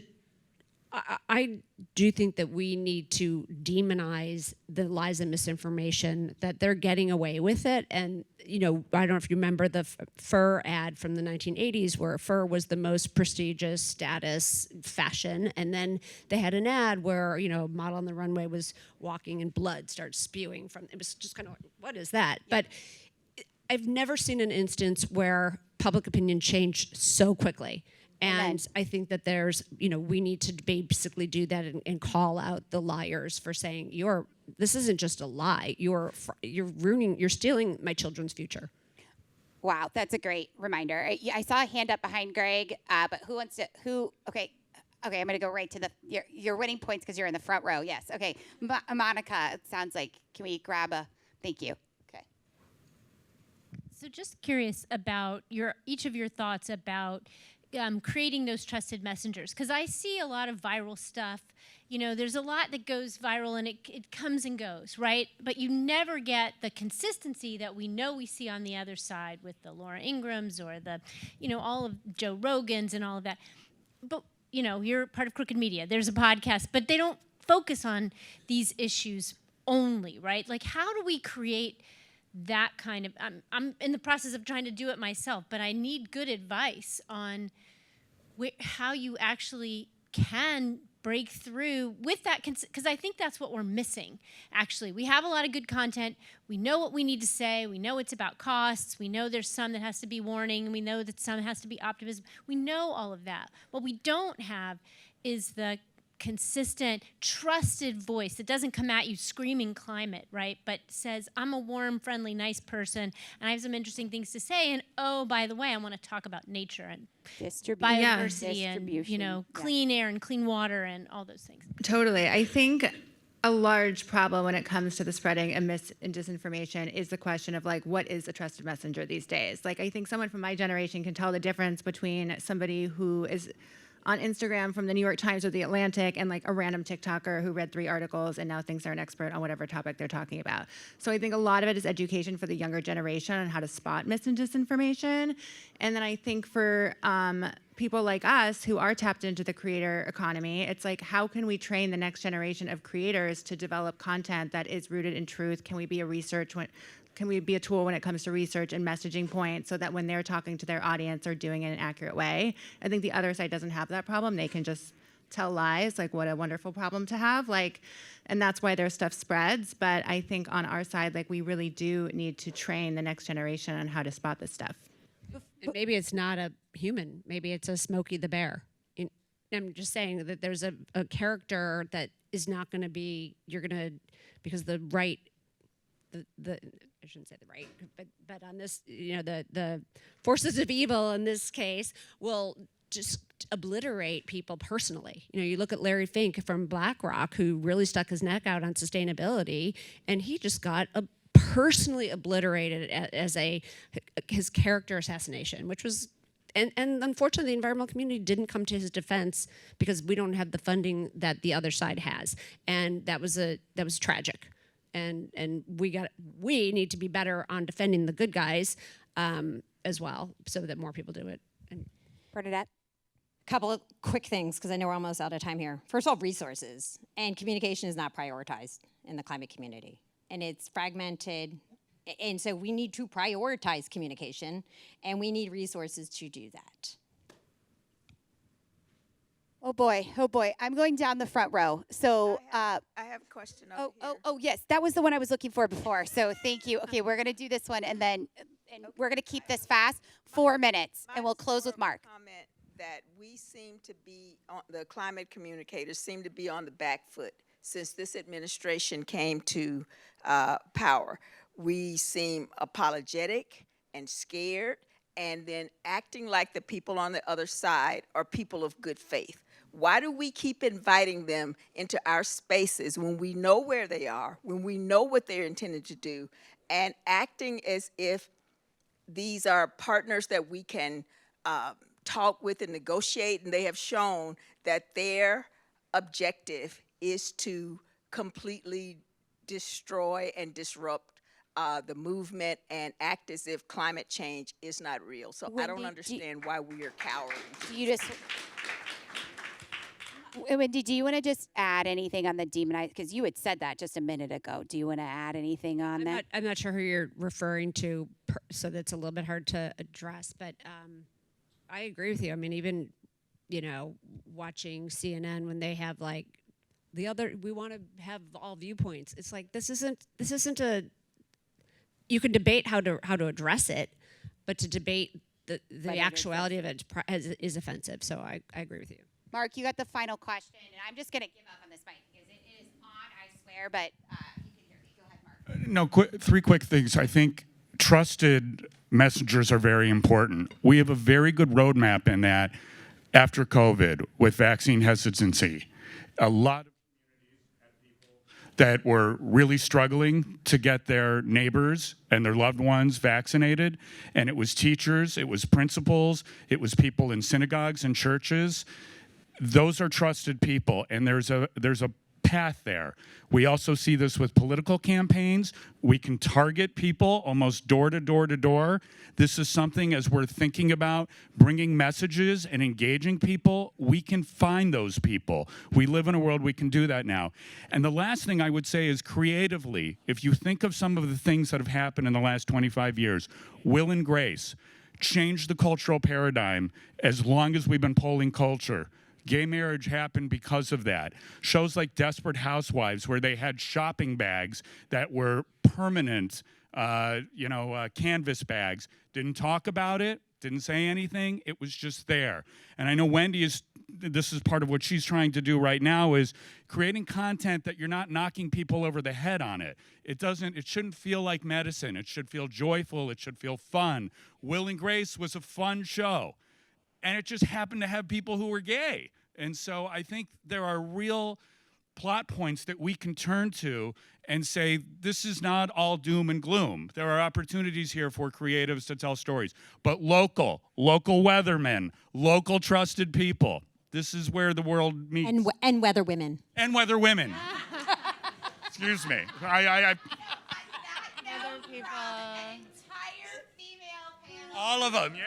I do think that we need to demonize the lies and misinformation, that they're getting away with it. And, I don't know if you remember the fur ad from the 1980s where fur was the most prestigious status fashion. And then they had an ad where, a model on the runway was walking and blood starts spewing from, it was just kind of, what is that? But I've never seen an instance where public opinion changed so quickly. And I think that we need to basically do that and call out the liars for saying this isn't just a lie. You're stealing my children's future. Wow, that's a great reminder. I saw a hand up behind Greg, but okay, I'm going to go right to you're winning points because you're in the front row. Yes, okay. Monica, it sounds like, can we grab thank you. Okay. So just curious about each of your thoughts about creating those trusted messengers, because I see a lot of viral stuff. There's a lot that goes viral and it comes and goes, right? But you never get the consistency that we see on the other side with the Laura Ingrams or the, all of Joe Rogan's and all of that. But, you're part of Crooked Media. There's a podcast, but they don't focus on these issues only, right? Like, how do we create that kind of, I'm in the process of trying to do it myself, but I need good advice on how you actually can break through with that, because I think that's what we're missing, actually. We have a lot of good content. We know what we need to say. We know it's about costs. We know there's some that has to be warning. We know that some has to be optimism. We know all of that. What we don't have is the consistent, trusted voice that doesn't come at you screaming climate, right? But says, I'm a warm, friendly, nice person, and I have some interesting things to say. And oh, by the way, I want to talk about nature and biodiversity and clean air and clean water and all those things. Totally. I think a large problem when it comes to the spreading of mis and disinformation is the question of what is a trusted messenger these days? I think someone from my generation can tell the difference between somebody who is on Instagram from the New York Times or the Atlantic and a random TikToker who read 3 articles and now thinks they're an expert on whatever topic they're talking about. So I think a lot of it is education for the younger generation on how to spot mis and disinformation. And then I think for people like us who are tapped into the creator economy, it's how can we train the next generation of creators to develop content that is rooted in truth? Can we be can we be a tool when it comes to research and messaging points so that when they're talking to their audience, they're doing it in an accurate way? I think the other side doesn't have that problem. They can just tell lies, what a wonderful problem to have. And that's why their stuff spreads. But I think on our side, we really do need to train the next generation on how to spot this stuff. And maybe it's not a human. Maybe it's a Smokey the Bear. I'm just saying that there's a character that is not going to be, because the right, I shouldn't say the right, but on this, the forces of evil in this case will just obliterate people personally. You look at Larry Fink from BlackRock, who really stuck his neck out on sustainability, and he just got personally obliterated as his character assassination, which was, and unfortunately the environmental community didn't come to his defense because we don't have the funding that the other side has, and that was tragic. And we need to be better on defending the good guys as well, so that more people do it. And Bernadette? A couple of quick things, because I know we're almost out of time here. First of all, resources. And communication is not prioritized in the climate community. And it's fragmented. And so we need to prioritize communication, and we need resources to do that. Oh boy. I'm going down the front row. So I have a question over here. Oh yes, that was the one I was looking for before. So thank you. Okay, we're going to do this one, and then we're going to keep this fast, 4 minutes, and we'll close with Mark. Comment that we seem to be, the climate communicators seem to be on the back foot since this administration came to power. We seem apologetic and scared, and then acting like the people on the other side are people of good faith. Why do we keep inviting them into our spaces when we know where they are, when we know what they're intended to do, and acting as if these are partners that we can talk with and negotiate, and they have shown that their objective is to completely destroy and disrupt the movement and act as if climate change is not real. So I don't understand why we are cowering. You just... Wendy, do you want to just add anything on the demonized? Because you had said that just a minute ago. Do you want to add anything on that? I'm not sure who you're referring to, so that's a little bit hard to address. But I agree with you. I mean, even watching CNN when they have like we want to have all viewpoints. It's like this isn't a. You can debate how to address it, but to debate the actuality of it is offensive. So I agree with you. Mark, you got the final question, and I'm just going to give up on this mic because it is on, I swear, but you can hear me. Go ahead, Mark. No, three quick things. I think trusted messengers are very important. We have a very good roadmap in that after COVID with vaccine hesitancy. A lot of that were really struggling to get their neighbors and their loved ones vaccinated. And it was teachers, it was principals, it was people in synagogues and churches. Those are trusted people, and there's a path there. We also see this with political campaigns. We can target people almost door to door to door. This is something, as we're thinking about bringing messages and engaging people, we can find those people. We live in a world we can do that now. And the last thing I would say is creatively, if you think of some of the things that have happened in the last 25 years, Will and Grace changed the cultural paradigm as long as we've been polling culture. Gay marriage happened because of that. Shows like Desperate Housewives, where they had shopping bags that were permanent, canvas bags. Didn't talk about it, didn't say anything. It was just there. And I know Wendy this is part of what she's trying to do right now, is creating content that you're not knocking people over the head on it. It shouldn't feel like medicine. It should feel joyful. It should feel fun. Will and Grace was a fun show. And it just happened to have people who were gay. And so I think there are real plot points that we can turn to and say, this is not all doom and gloom. There are opportunities here for creatives to tell stories. But local weathermen, local trusted people. This is where the world meets. And weather women. And weather women. Excuse me. I Other people. Entire female panel. all of them, yeah.